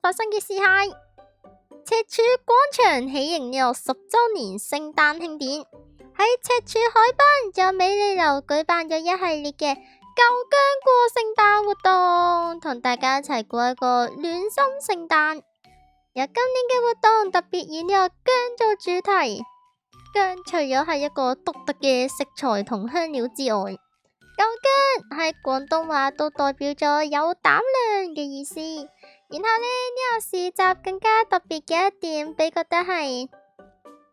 發生嘅事係赤柱廣場喜迎10周年聖誕慶典，喺赤柱海濱就美利樓舉辦咗一系列嘅舊薑過聖誕活動，同大家一齊過一個暖心聖誕。有今年嘅活動特別以薑做主題，薑除咗係一個獨特嘅食材同香料之外，舊薑喺廣東話都代表咗有膽量嘅意思。然後呢個市集更加特別嘅一點，俾覺得係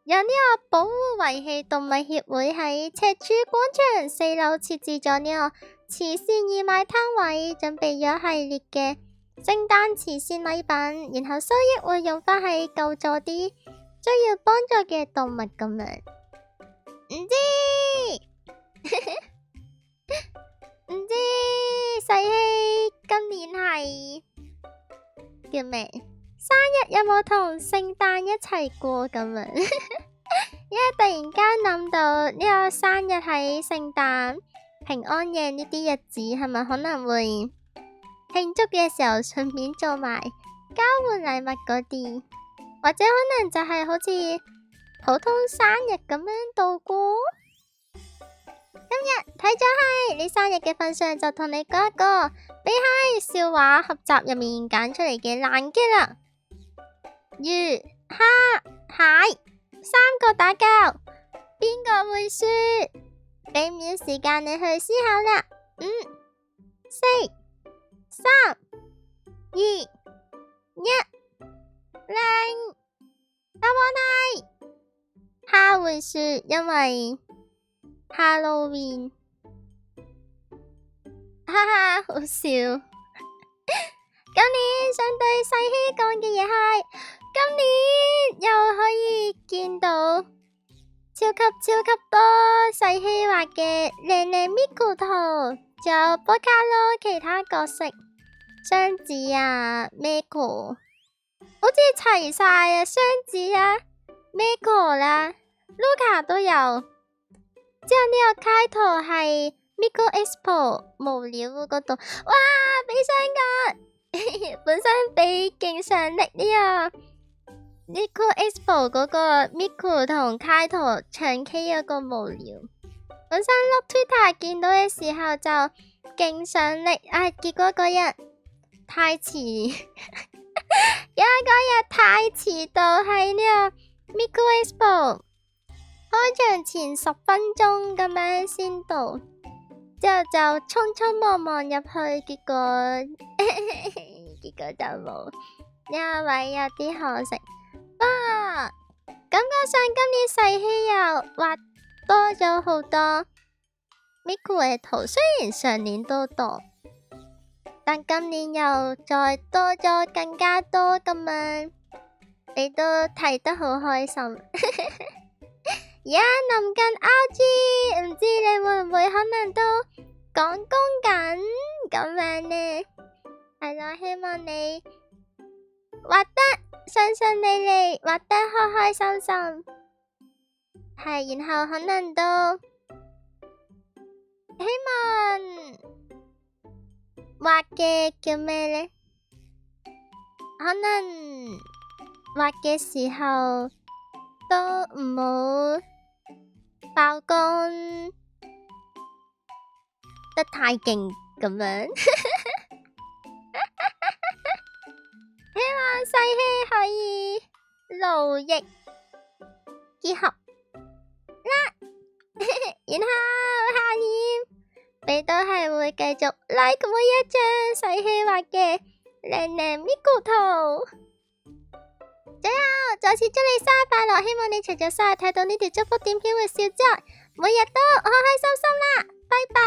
有呢個保護遺棄動物協會喺赤柱廣場4樓設置咗呢個慈善義賣攤位，準備咗系列嘅聖誕慈善禮品，然後收益會用返喺救助啲需要幫助嘅動物咁樣。唔知細希今年係叫咩生日，有冇同聖誕一齊過咁樣？因為突然間諗到呢個生日喺聖誕平安夜呢啲日子，係咪可能會慶祝嘅時候順便做埋交換禮物嗰啲，或者可能就係好似普通生日咁樣度過。今日睇咗係你生日嘅份上，就同你講一個比喺笑話合集入面揀出嚟嘅爛 gag 啦。魚、蝦、蟹3個打交，邊個會輸？俾秒時間你去思考啦。5、4、3、2、1，零。答案係蝦會輸，因為Halloween，哈哈，好笑。今年想對細希講嘅嘢係，今年又可以見到超級多細希畫嘅靚靚 Miku 圖，仲有波卡咯其他角色，雙子啊 Miku，好似齊晒啊，雙子啊 Miku 啦 Luca 都有。之後呢個開頭係 Miko Expo 無聊嗰度，哇！俾雙個本身俾勁上力呢個 Miko Expo 嗰個 Miko 同開頭唱 K 嗰個無聊，本身碌 Twitter 見到嘅時候就勁上力，結果嗰日太遲，因為嗰日太遲到喺呢個 Miko Expo。開場前10分鐘咁樣先到，之後就匆匆忙忙入去，結果就冇，因為有啲可惜。不過感覺上今年細希又畫多咗好多 Miku 嘅圖，雖然上年都多，但今年又再多咗更加多咁樣，你都睇得好開心。而家臨近 RG， 唔知你會唔會可能都趕工緊咁樣呢？係咯，希望你畫得順利利，畫得開開心心。係，然後可能都希望畫嘅叫咩呢？可能畫嘅時候都唔好爆光得太勁咁樣，希望細希可以勞逸結合啦。然後下年你都係會繼續 like 每一張細希畫嘅靚靚 Miku 圖。最後再次祝你生日快樂，希望你除咗生日睇到呢條祝福短片會笑之外，每日都開開心心啦，拜拜。